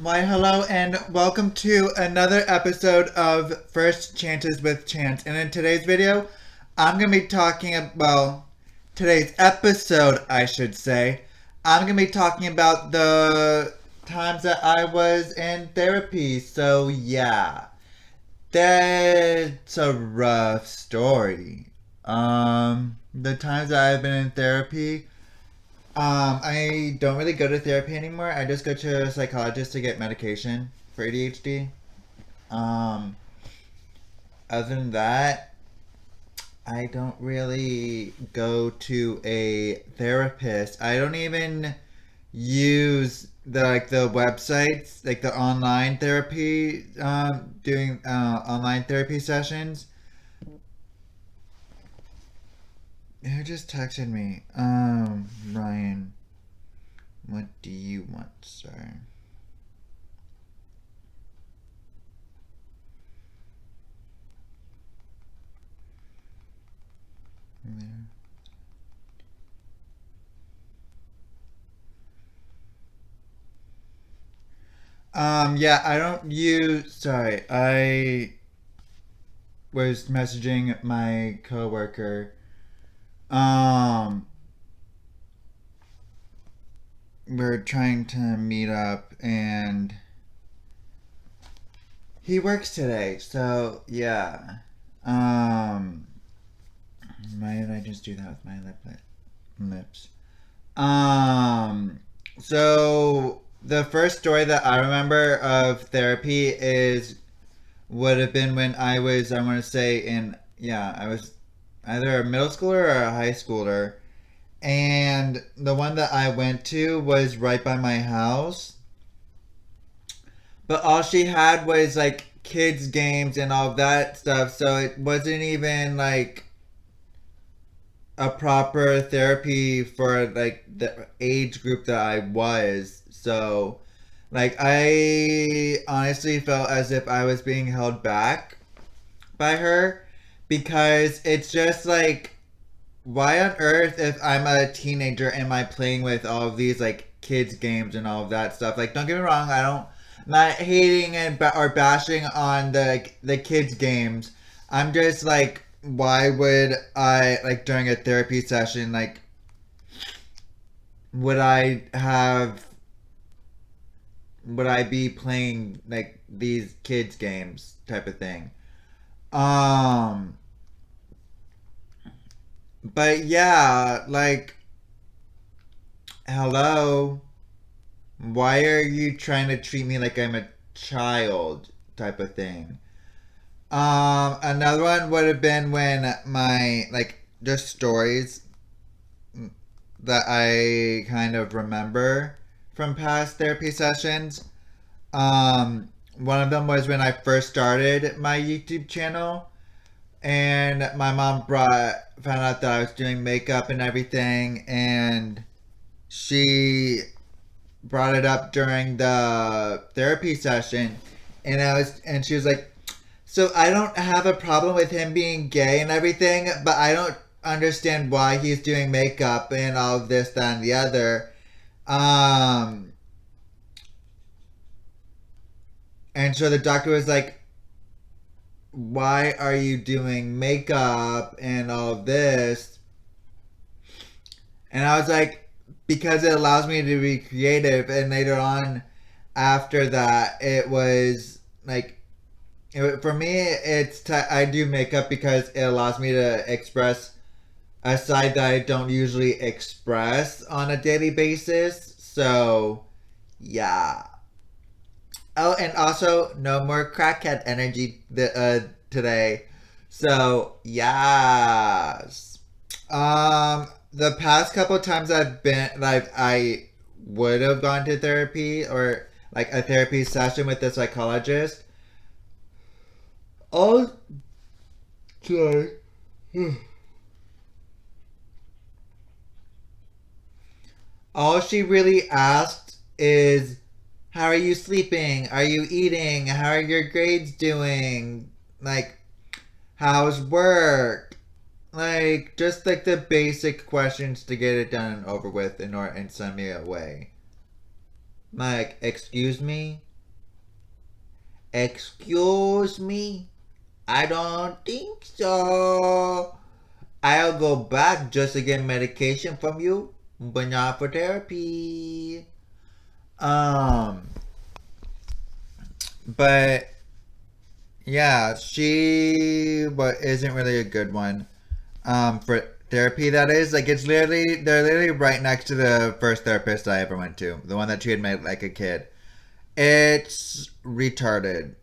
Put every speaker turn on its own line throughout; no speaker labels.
Why, hello, and welcome to another episode of First Chances with Chance. And in today's video, I'm going to be talking about, today's episode, I should say, I'm going to be talking about the times that I was in therapy. So, yeah, that's a rough story. The times that I've been in therapy, I don't really go to therapy anymore. I just go to a psychologist to get medication for ADHD. Um, Other than that, I don't really go to a therapist. I don't even use the websites, like the online therapy, doing online therapy sessions. Who just texted me? Ryan, what do you want, sir? Yeah, I don't use. Sorry, I was messaging my coworker. Um, we're trying to meet up, and he works today, so yeah. Um, why did I just do that with my lips? Um, so the first story that I remember of therapy is would have been when I want to say I was either a middle schooler or a high schooler. And the one that I went to was right by my house. But all she had was like kids' games and all of that stuff. So it wasn't even like a proper therapy for like the age group that I was. So like I honestly felt as if I was being held back by her because it's just like why on earth if I'm a teenager am I playing with all of these like kids games and all of that stuff? Like don't get me wrong, I'm not hating or bashing on the kids games. I'm just like why would I like during a therapy session like would I have would I be playing like these kids games type of thing? Um but yeah, like hello. Why are you trying to treat me like I'm a child type of thing? Another one would have been when my like just stories that I kind of remember from past therapy sessions. One of them was when I first started my YouTube channel, and my mom brought found out that I was doing makeup and everything, and she brought it up during the therapy session, and she was like, so I don't have a problem with him being gay and everything, but I don't understand why he's doing makeup and all of this, that, and the other. Um, and so the doctor was like, why are you doing makeup and all of this? And I was like, because it allows me to be creative. And later on, after that, it was like, for me, I do makeup because it allows me to express a side that I don't usually express on a daily basis. So, yeah. Oh, and also, no more crackhead energy today. So, yes. The past couple of times I've been like I would have gone to therapy or like a therapy session with a psychologist. Oh, sorry. All she really asked is, "How are you sleeping? Are you eating? How are your grades doing? Like, how's work?" Like just like the basic questions to get it done and over with in order and send me away. Like, excuse me? Excuse me? I don't think so. I'll go back just to get medication from you, but not for therapy. Um, but yeah, she but isn't really a good one. For therapy, that is like they're literally right next to the first therapist I ever went to, the one that she had met like a kid. It's retarded.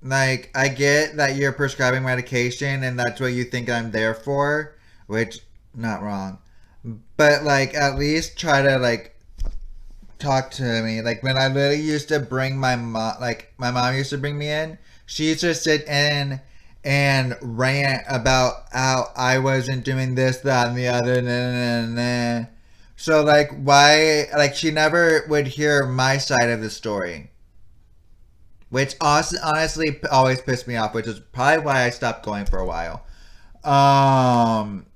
Like, I get that you're prescribing medication and that's what you think I'm there for, which, not wrong. But, like, at least try to, like, talk to me. Like, when I literally used to bring my mom, like, my mom used to bring me in, she used to sit in and rant about how I wasn't doing this, that, and the other, nah, nah, nah, nah. So, like, why, like, she never would hear my side of the story. Which honestly always pissed me off, which is probably why I stopped going for a while. Um,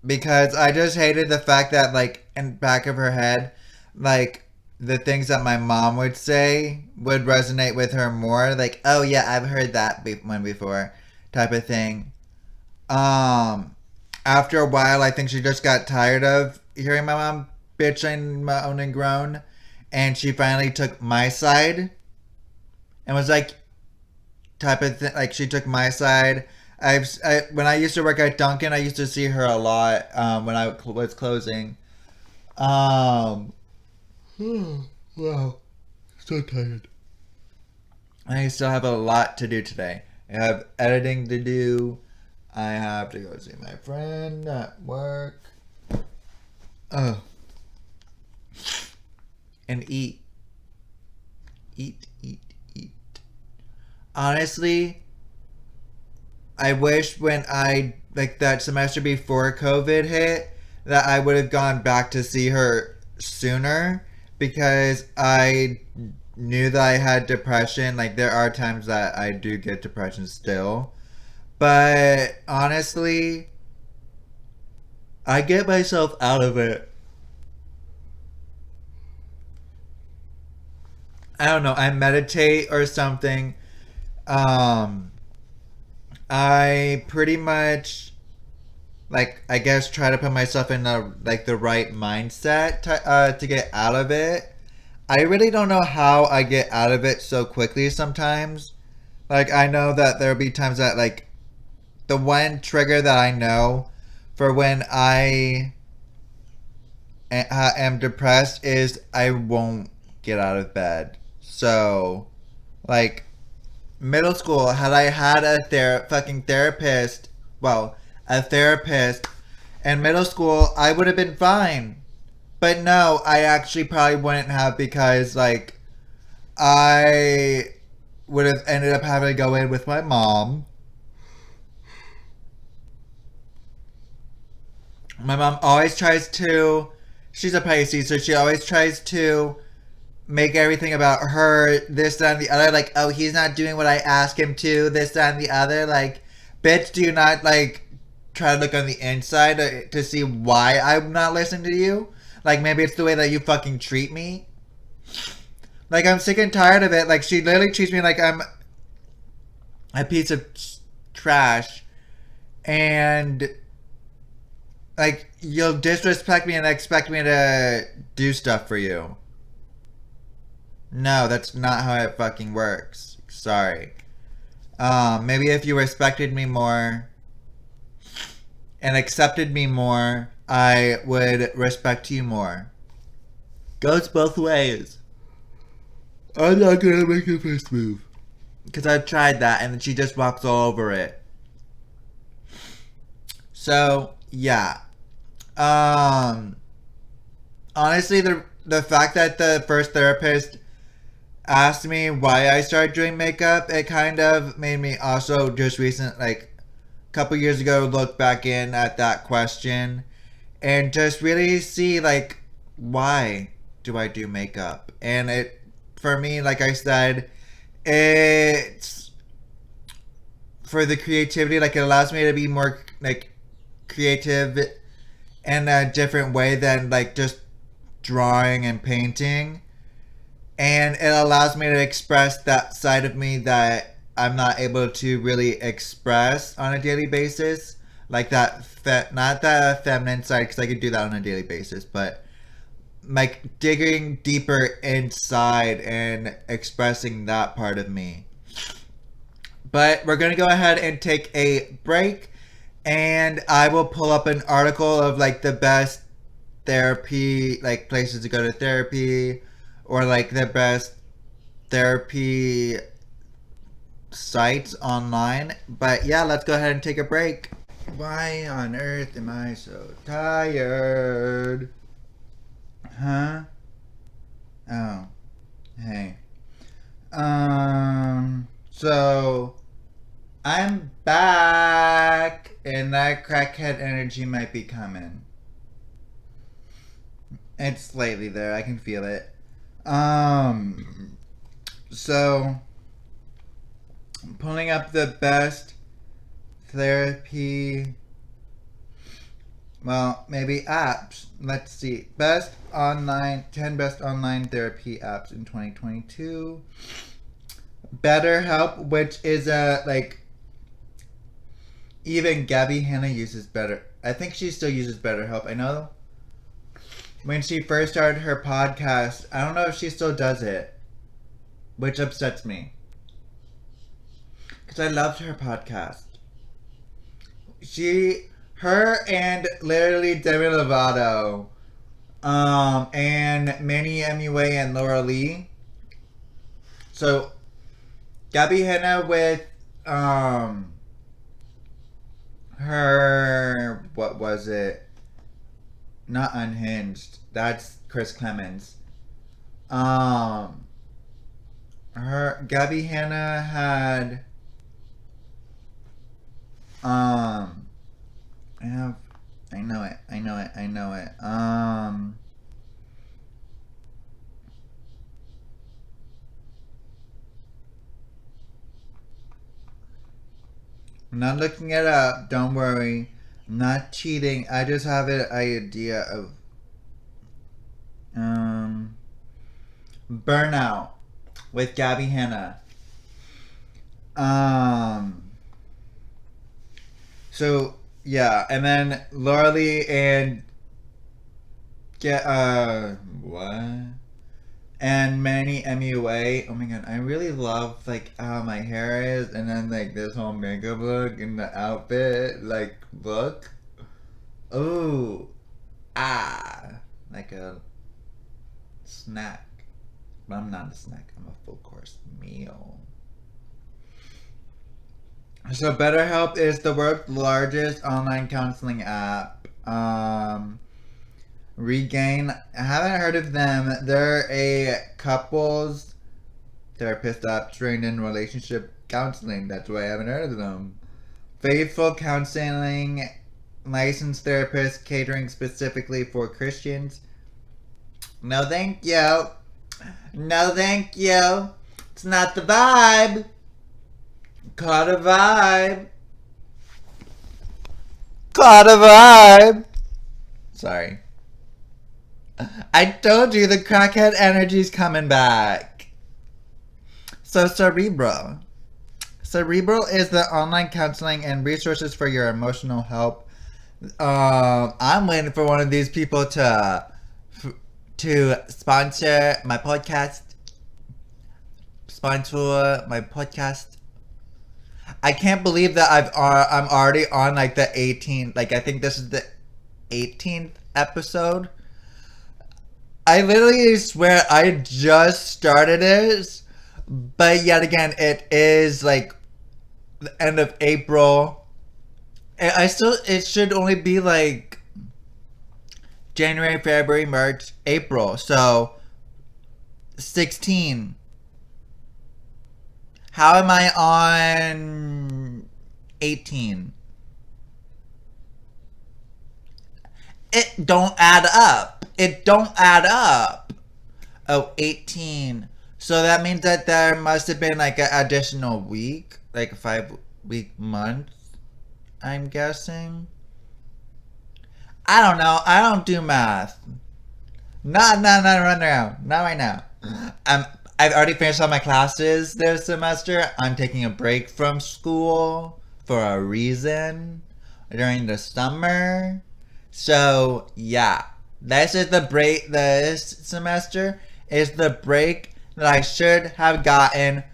because I just hated the fact that, like, in the back of her head, like, the things that my mom would say would resonate with her more. Like, oh yeah, I've heard that one before, type of thing. Um, After a while, I think she just got tired of hearing my mom bitch and moan and groan, and she finally took my side and was like, type of thing. Like she took my side. When I used to work at Dunkin', I used to see her a lot when I was closing. Um, wow, so tired. I still have a lot to do today. I have editing to do. I have to go see my friend at work. Oh, and eat, eat. Honestly, I wish when I like that semester before COVID hit that I would have gone back to see her sooner because I knew that I had depression. Like there are times that I do get depression still. But honestly, I get myself out of it. I don't know, I meditate or something. Um I pretty much like I guess try to put myself in the right mindset to get out of it. I really don't know how I get out of it so quickly sometimes. Like I know that there'll be times that like the one trigger that I know for when I am depressed is I won't get out of bed. So like middle school, had I had a fucking therapist, well, a therapist in middle school, I would have been fine. But no, I actually probably wouldn't have because, like, I would have ended up having to go in with my mom. My mom always tries to, she's a Pisces, so she always tries to make everything about her, this, that, and the other. Like, oh, he's not doing what I ask him to, this, that, and the other. Like, bitch, do you not, like, try to look on the inside to see why I'm not listening to you? Like, maybe it's the way that you fucking treat me. Like, I'm sick and tired of it. Like, she literally treats me like I'm a piece of trash. And, like, you'll disrespect me and expect me to do stuff for you. No, that's not how it fucking works. Sorry. Maybe if you respected me more and accepted me more, I would respect you more. Goes both ways. I'm not gonna make the first move. Because I've tried that and she just walks all over it. So, yeah. Honestly, the fact that the first therapist asked me why I started doing makeup, it kind of made me also just like a couple years ago look back in at that question and just really see like why do I do makeup? And it for me, like I said, it's for the creativity, like it allows me to be more like creative in a different way than like just drawing and painting. and it allows me to express that side of me that I'm not able to really express on a daily basis, like that not the feminine side, because I could do that on a daily basis, but like digging deeper inside and expressing that part of me. But we're gonna go ahead and take a break, and I will pull up an article of like the best therapy, like places to go to therapy, or like the best therapy sites online. But yeah, let's go ahead and take a break. Why on earth am I so tired? Huh? Oh, hey. So I'm back, and that crackhead energy might be coming. It's slightly there. I can feel it. So pulling up the best therapy. Well, maybe apps. Let's see. 10 best online therapy apps in 2022. BetterHelp, which is a, like, even Gabby Hanna uses Better. I think she still uses BetterHelp. I know when she first started her podcast, I don't know if she still does it, which upsets me. Because I loved her podcast. Her and literally Demi Lovato, and Manny MUA and Laura Lee. So, Gabby Hanna with, her, what was it? Not Unhinged. That's Chris Clemens. Gabby Hanna had, I know it. I'm not looking it up. Don't worry. I'm not cheating. I just have an idea of, Burnout with Gabby Hanna. So yeah, and then Laura Lee and what? And Manny MUA. Oh my god, I really love like how my hair is, and then like this whole makeup look and the outfit like look. Ooh, like a snack. But I'm not a snack. I'm a full course meal. So BetterHelp is the world's largest online counseling app. Regain, I haven't heard of them. They're a couples therapist app trained in relationship counseling. That's why I haven't heard of them. Faithful Counseling, licensed therapist catering specifically for Christians. No thank you. No thank you. It's not the vibe. Caught a vibe. Caught a vibe. Sorry. I told you the crackhead energy's coming back. So Cerebral. Cerebral is the online counseling and resources for your emotional help. I'm waiting for one of these people to sponsor my podcast. I can't believe that I'm already on like the 18th. Like I think this is the 18th episode. I literally swear I just started this, but yet again it is like the end of April. It should only be like January, February, March, April. So 16. How am I on 18? It don't add up. It don't add up. Oh, 18. So that means that there must have been like an additional week, like a 5-week month, I'm guessing. I don't know. I don't do math. Not right now. Not right now. Um, I've already finished all my classes this semester. I'm taking a break from school for a reason during the summer. So yeah, this is the break. This semester is the break that I should have gotten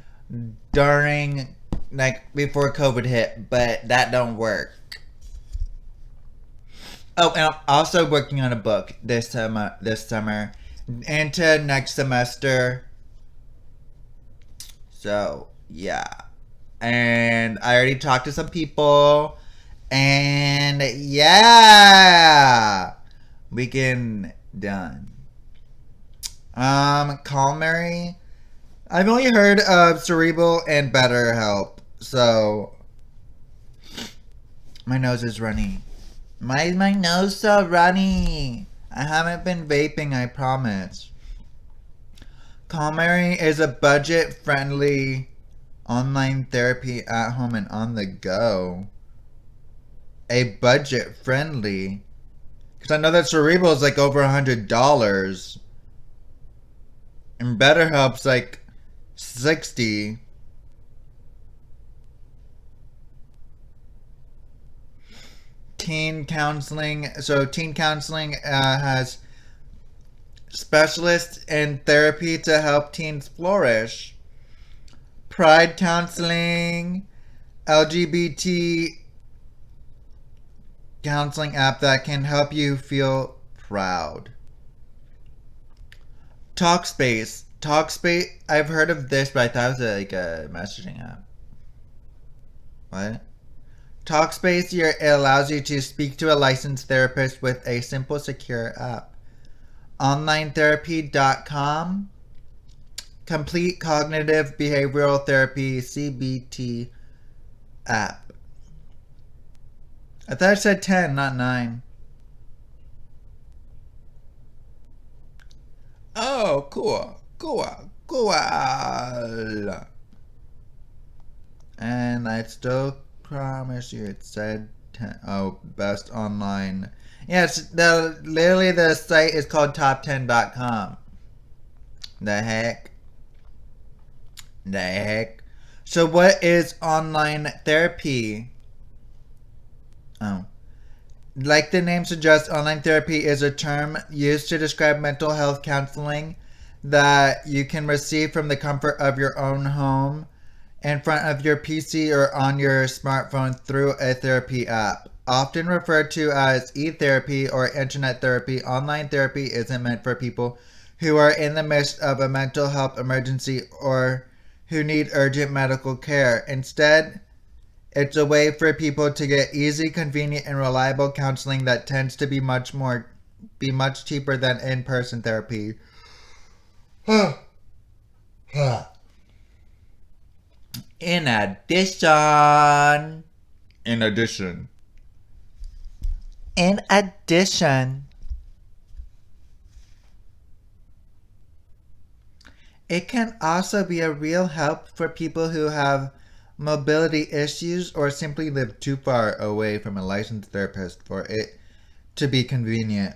during, like, before COVID hit, but that don't work. Oh, and I'm also working on a book this summer. Into next semester. So yeah, and I already talked to some people, and yeah, weekend done. Culinary. I've only heard of Cerebral and BetterHelp, so my nose is runny. Why is my nose so runny? I haven't been vaping, I promise. Culinary is a budget-friendly online therapy at home and on the go. A budget-friendly? Because I know that Cerebral is like over $100. And BetterHelp's like 60. Teen counseling. So teen counseling has specialists in therapy to help teens flourish. Pride counseling, LGBT counseling app that can help you feel proud. Talkspace. Talkspace. I've heard of this, but I thought it was like a messaging app. What? Talkspace, it allows you to speak to a licensed therapist with a simple, secure app. Onlinetherapy.com. Complete Cognitive Behavioral Therapy CBT app. I thought it said 10, not 9. Oh, cool. Cool. And I still promise you it said 10. Oh, best online. Yes, literally the site is called top10.com. The heck? The heck? So what is online therapy? Oh. Like the name suggests, online therapy is a term used to describe mental health counseling that you can receive from the comfort of your own home, in front of your PC, or on your smartphone through a therapy app. Often referred to as e-therapy or internet therapy, online therapy isn't meant for people who are in the midst of a mental health emergency or who need urgent medical care. Instead, it's a way for people to get easy, convenient, and reliable counseling that tends to be much cheaper than in-person therapy. In addition, in addition, in addition, it can also be a real help for people who have mobility issues or simply live too far away from a licensed therapist for it to be convenient.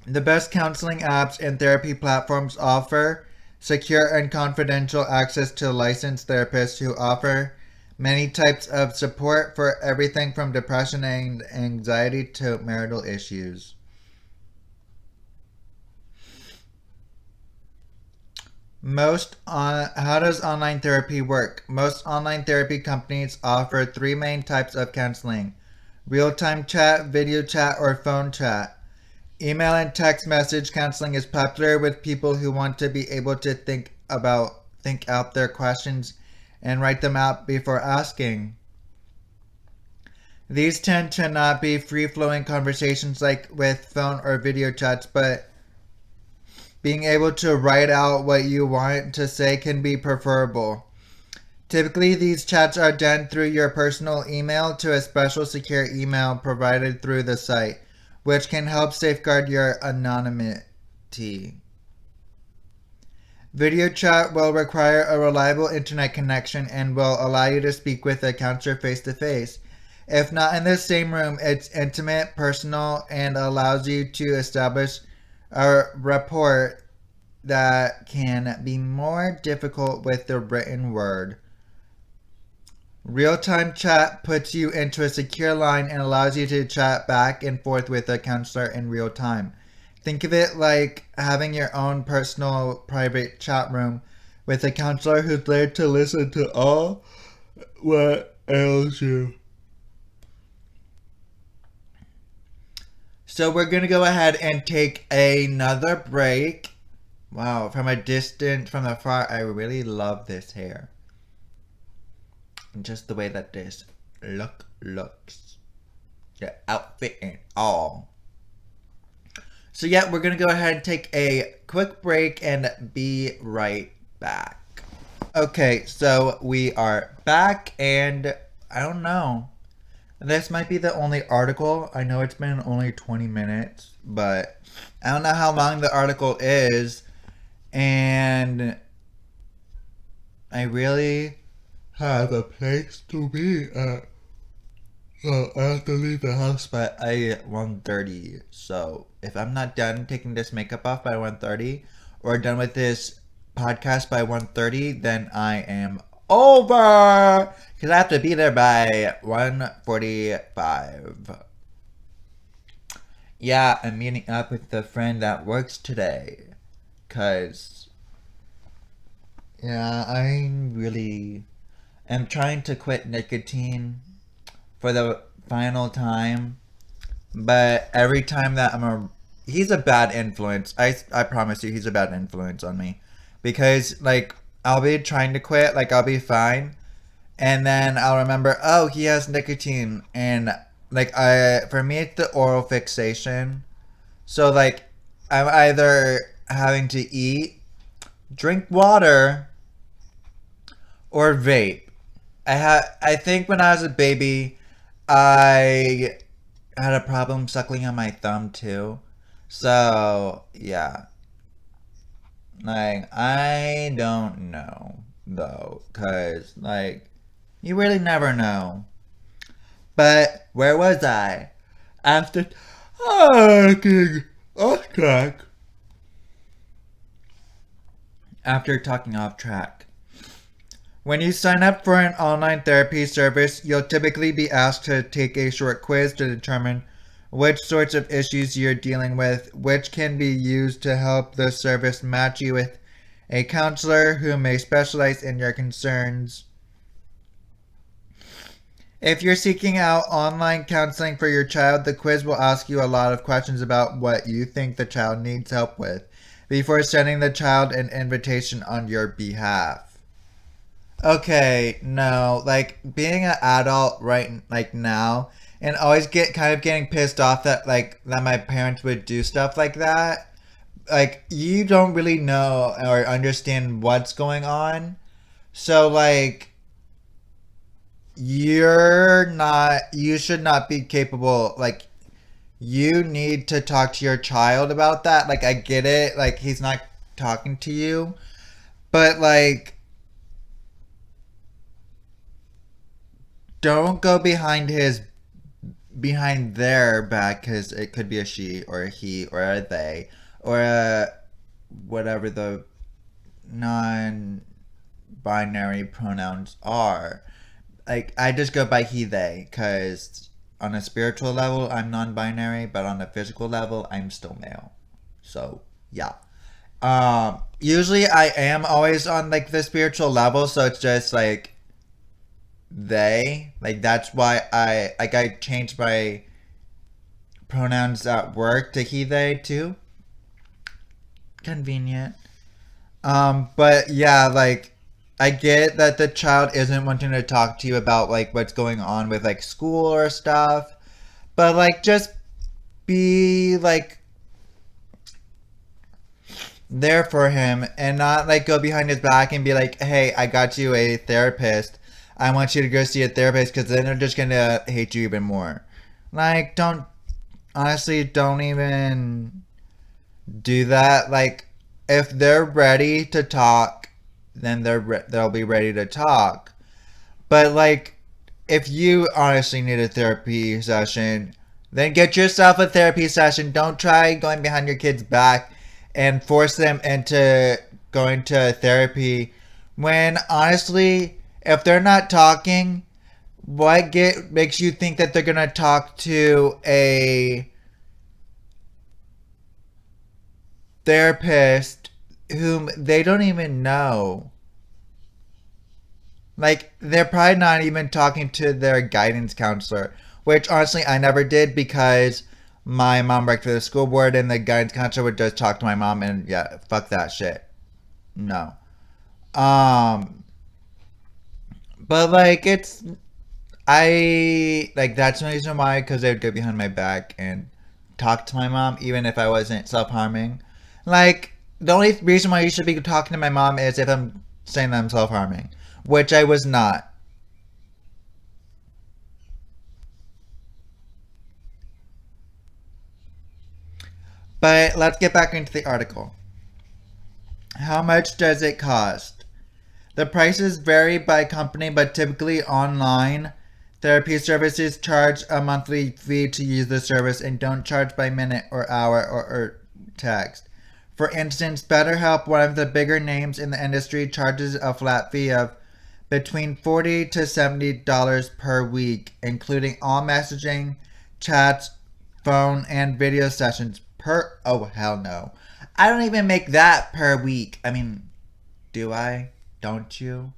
The best counseling apps and therapy platforms offer secure and confidential access to licensed therapists who offer many types of support for everything from depression and anxiety to marital issues. How does online therapy work? Most online therapy companies offer 3 main types of counseling: real-time chat, video chat, or phone chat. Email and text message counseling is popular with people who want to be able to think out their questions and write them out before asking. These tend to not be free-flowing conversations like with phone or video chats, but being able to write out what you want to say can be preferable. Typically, these chats are done through your personal email to a special secure email provided through the site, which can help safeguard your anonymity. Video chat will require a reliable internet connection and will allow you to speak with a counselor face to face. If not in the same room, it's intimate, personal, and allows you to establish a rapport that can be more difficult with the written word. Real-time chat puts you into a secure line and allows you to chat back and forth with a counselor in real time. Think of it like having your own personal private chat room with a counselor who's there to listen to all what ails you. So we're going to go ahead and take another break. Wow, from the far, I really love this hair. And just the way that this looks. The outfit and all. So yeah, we're going to go ahead and take a quick break and be right back. Okay, so we are back, and I don't know. This might be the only article. I know it's been only 20 minutes, but I don't know how long the article is. And I really have a place to be at. So I have to leave the house by 1:30. So if I'm not done taking this makeup off by 1:30 or done with this podcast by 1:30, then I am over, because I have to be there by 1:45. Yeah, I'm meeting up with the friend that works today, because yeah, I really am trying to quit nicotine for the final time, but every time that he's a bad influence. I promise you, he's a bad influence on me, because like I'll be trying to quit, like I'll be fine, and then I'll remember, oh, he has nicotine, and like for me it's the oral fixation. So like I'm either having to eat, drink water, or vape. I think when I was a baby, I had a problem suckling on my thumb too. So yeah. Like, I don't know, though, because, like, you really never know. But where was I? After talking off track. After talking off track. When you sign up for an online therapy service, you'll typically be asked to take a short quiz to determine which sorts of issues you're dealing with, which can be used to help the service match you with a counselor who may specialize in your concerns. If you're seeking out online counseling for your child, the quiz will ask you a lot of questions about what you think the child needs help with before sending the child an invitation on your behalf. Okay, no, like being an adult right like now, and always getting pissed off that my parents would do stuff like that. Like, you don't really know or understand what's going on. So like you should not be capable, like you need to talk to your child about that. Like, I get it, like he's not talking to you, but like don't go behind their back, because it could be a she or a he or a they or a whatever the non-binary pronouns are. Like, I just go by he they, because on a spiritual level I'm non-binary, but on a physical level I'm still male. So yeah. Usually I am always on like the spiritual level, so it's just like they, like that's why I changed my pronouns at work to he they too. Convenient. But yeah, like I get that the child isn't wanting to talk to you about like what's going on with like school or stuff, but like just be like there for him, and not like go behind his back and be like, hey, I got you a therapist, I want you to go see a therapist, because then they're just gonna hate you even more. Like, don't even do that. Like, if they're ready to talk, then they'll be ready to talk. But like, if you honestly need a therapy session, then get yourself a therapy session. Don't try going behind your kid's back and force them into going to therapy when honestly, if they're not talking, what makes you think that they're gonna talk to a therapist whom they don't even know? Like, they're probably not even talking to their guidance counselor, which honestly I never did because my mom worked for the school board and the guidance counselor would just talk to my mom and yeah, fuck that shit. No. Um, but like, that's the reason why, because they would go behind my back and talk to my mom, even if I wasn't self harming. Like, the only reason why you should be talking to my mom is if I'm saying that I'm self harming, which I was not. But let's get back into the article. How much does it cost? The prices vary by company, but typically online therapy services charge a monthly fee to use the service and don't charge by minute or hour or text. For instance, BetterHelp, one of the bigger names in the industry, charges a flat fee of between $40 to $70 per week, including all messaging, chats, phone, and video sessions per. Oh, hell no. I don't even make that per week. I mean, do I? Don't you?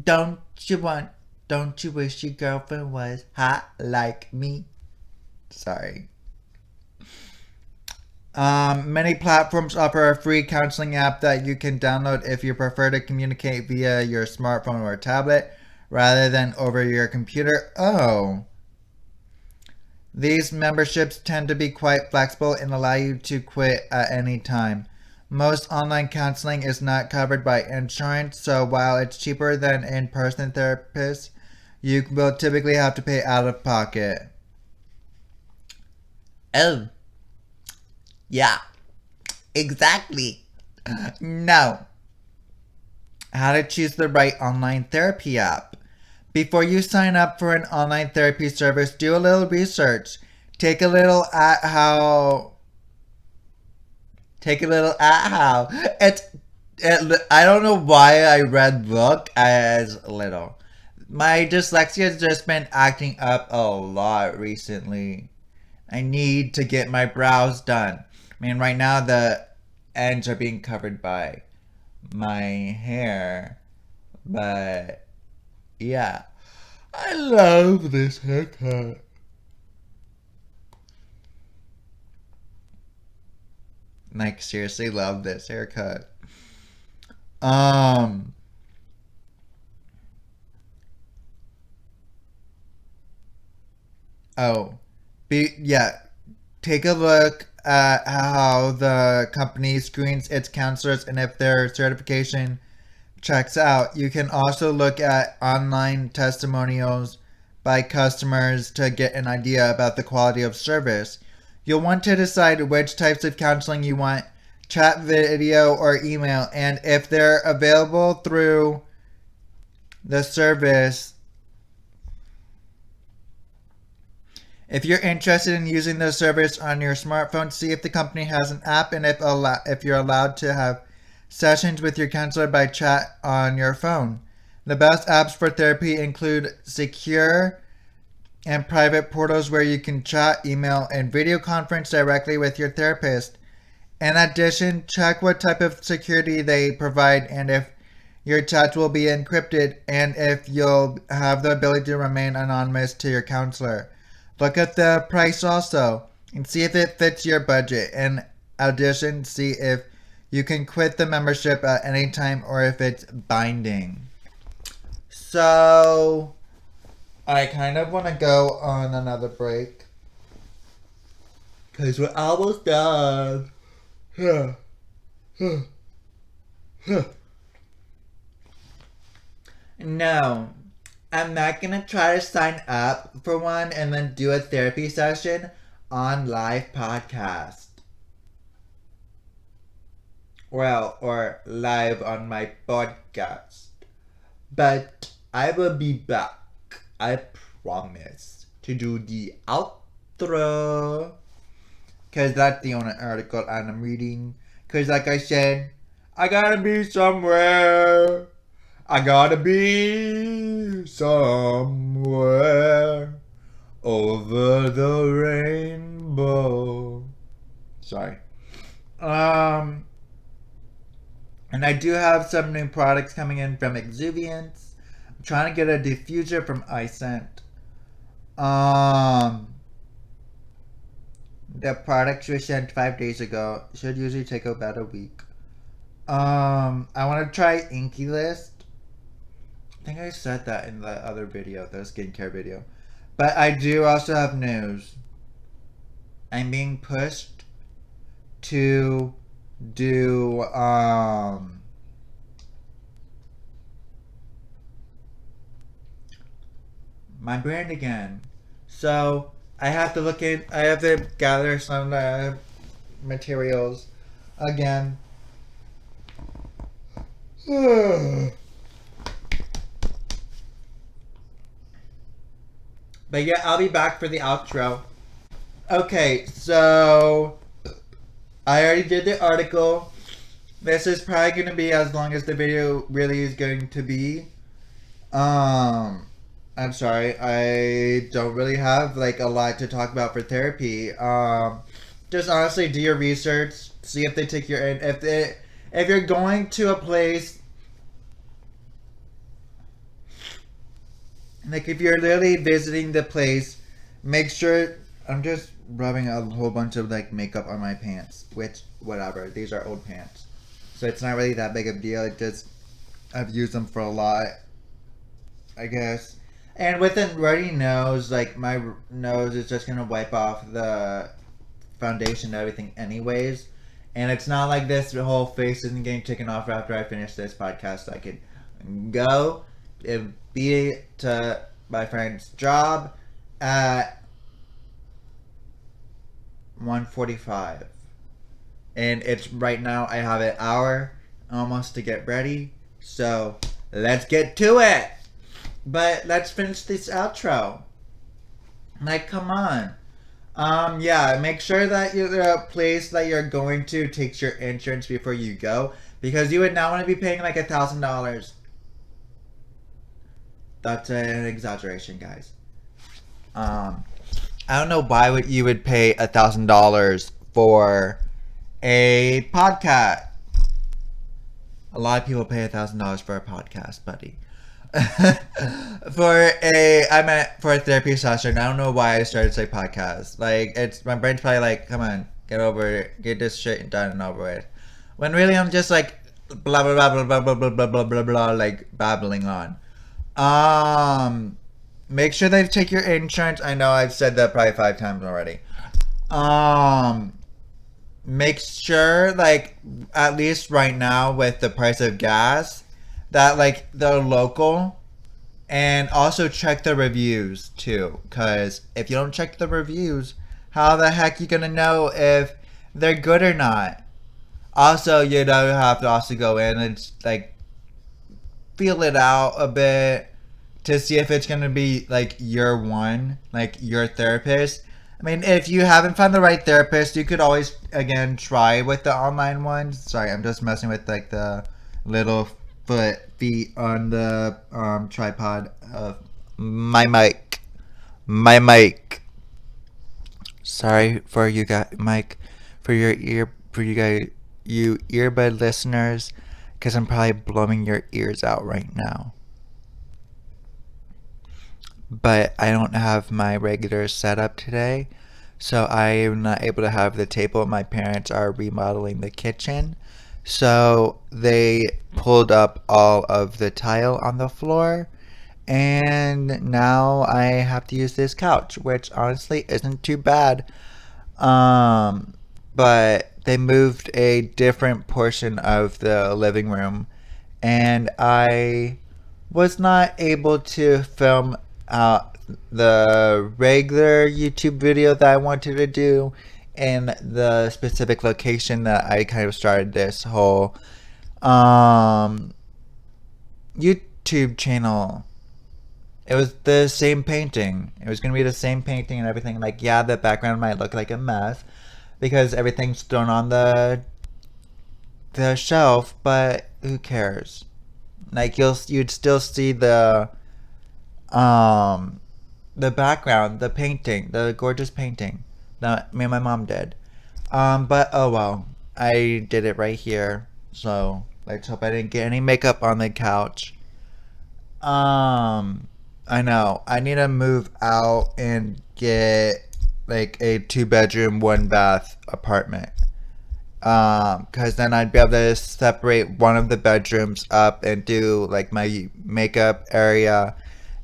Don't you want? Don't you wish your girlfriend was hot like me? Sorry. Many platforms offer a free counseling app that you can download if you prefer to communicate via your smartphone or tablet rather than over your computer. Oh. These memberships tend to be quite flexible and allow you to quit at any time. Most online counseling is not covered by insurance, so while it's cheaper than in-person therapists, you will typically have to pay out of pocket. Oh, yeah, exactly. No. How to choose the right online therapy app. Before you sign up for an online therapy service, do a little research. Take a little at how. Take a little at how. I don't know why I read look as little. My dyslexia has just been acting up a lot recently. I need to get my brows done. I mean, right now the ends are being covered by my hair, but yeah. I love this haircut. Like, seriously, love this haircut. Um, oh, yeah. Take a look at how the company screens its counselors and if their certification checks out. You can also look at online testimonials by customers to get an idea about the quality of service. You'll want to decide which types of counseling you want, chat, video, or email, and if they're available through the service. If you're interested in using the service on your smartphone, see if the company has an app and if you're allowed to have sessions with your counselor by chat on your phone. The best apps for therapy include secure and private portals where you can chat, email, and video conference directly with your therapist. In addition, check what type of security they provide and if your chats will be encrypted and if you'll have the ability to remain anonymous to your counselor. Look at the price also and see if it fits your budget. In addition, see if you can quit the membership at any time or if it's binding. So, I kind of want to go on another break because we're almost done. No, I'm not gonna try to sign up for one and then do a therapy session on live podcast. Well, or live on my podcast. But I will be back. I promise to do the outro. Because that's the only article I'm reading. Because like I said, I gotta be somewhere. I gotta be somewhere over the rainbow. Sorry. And I do have some new products coming in from Exuviance. I'm trying to get a diffuser from iScent. The products were sent 5 days ago. Should usually take about a week. I want to try Inky List. I think I said that in the other video, the skincare video. But I do also have news. I'm being pushed to do my brand again. So I have to gather some materials again. But yeah, I'll be back for the outro. Okay, so I already did the article. This is probably going to be as long as the video really is going to be. I'm sorry, I don't really have like a lot to talk about for therapy. Just honestly do your research, see if they take your if you're going to a place, like if you're literally visiting the place, make sure. I'm just rubbing a whole bunch of like makeup on my pants, which whatever. These are old pants, so it's not really that big of a deal. It just I've used them for a lot, I guess. And with a runny nose, like my nose is just gonna wipe off the foundation and everything, anyways. And it's not like this whole face isn't getting taken off after I finish this podcast. So I could go and be to my friend's job at 1:45, and it's right now. I have an hour almost to get ready. So let's get to it. But let's finish this outro. Like, come on. Yeah, make sure that the place that you're going to takes your insurance before you go, because you would not want to be paying like $1,000. That's an exaggeration, guys. I don't know why you would pay $1,000 for a podcast. A lot of people pay $1,000 for a podcast, buddy. for a therapy session. I don't know why I started to say podcast. Like, it's my brain's probably like, come on, get over it, get this shit done and over it. When really I'm just like blah blah blah blah blah blah blah blah blah blah, like babbling on. Make sure they take your insurance. I know I've said that probably 5 times already. Make sure, like, at least right now with the price of gas, that like they're local, and also check the reviews too, because if you don't check the reviews, how the heck you gonna know if they're good or not? Also, you know, you have to also go in and like feel it out a bit to see if it's gonna be like your one, like your therapist. I mean, if you haven't found the right therapist, you could always again try with the online ones. Sorry, I'm just messing with like the little feet on the tripod of my mic. Sorry for you guys, Mike, for you earbud listeners, because I'm probably blowing your ears out right now. But I don't have my regular setup today, so I am not able to have the table. My parents are remodeling the kitchen, so they pulled up all of the tile on the floor, and now I have to use this couch, which honestly isn't too bad. But they moved a different portion of the living room, and I was not able to film the regular YouTube video that I wanted to do in the specific location that I kind of started this whole YouTube channel. It was the same painting. It was going to be the same painting and everything. Like, yeah, the background might look like a mess because everything's thrown on the the shelf, but who cares? Like you'd still see um the background, the painting, the gorgeous painting that me and my mom did. But oh well, I did it right here. So let's hope I didn't get any makeup on the couch. Um, I know. I need to move out and get like a 2 bedroom, 1 bath apartment. Cause then I'd be able to separate one of the bedrooms up and do like my makeup area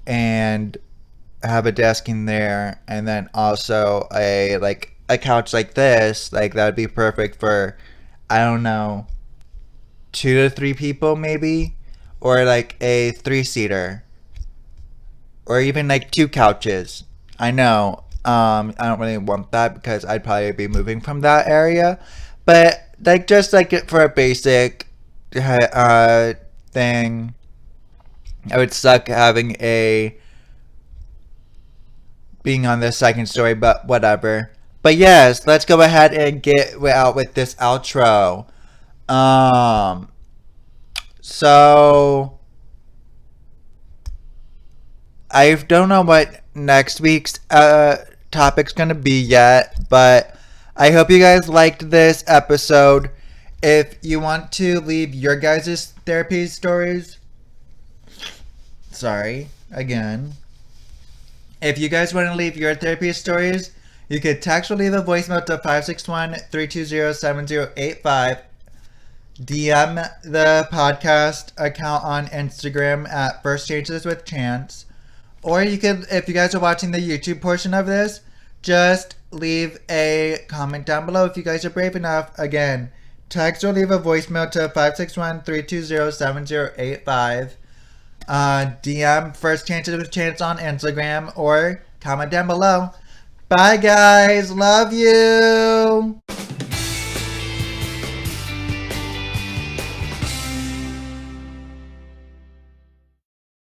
and have a desk in there, and then also a couch like this, like that would be perfect for, I don't know, 2 to 3 people maybe, or like a 3 seater, or even like 2 couches. I know. I don't really want that because I'd probably be moving from that area, but like just like it for a basic thing. I would suck having a being on the second story, but whatever. But yes, let's go ahead and get out with this outro. Um, so I don't know what next week's topic's gonna be yet, but I hope you guys liked this episode. If you want to leave your guys' therapy stories, sorry, again. If you guys want to leave your therapy stories, you could text or leave a voicemail to 561-320-7085. DM the podcast account on Instagram at First Changes with Chance. Or you could, if you guys are watching the YouTube portion of this, just leave a comment down below if you guys are brave enough. Again, text or leave a voicemail to 561-320-7085. DM First Chances with Chance on Instagram or comment down below. Bye guys, love you.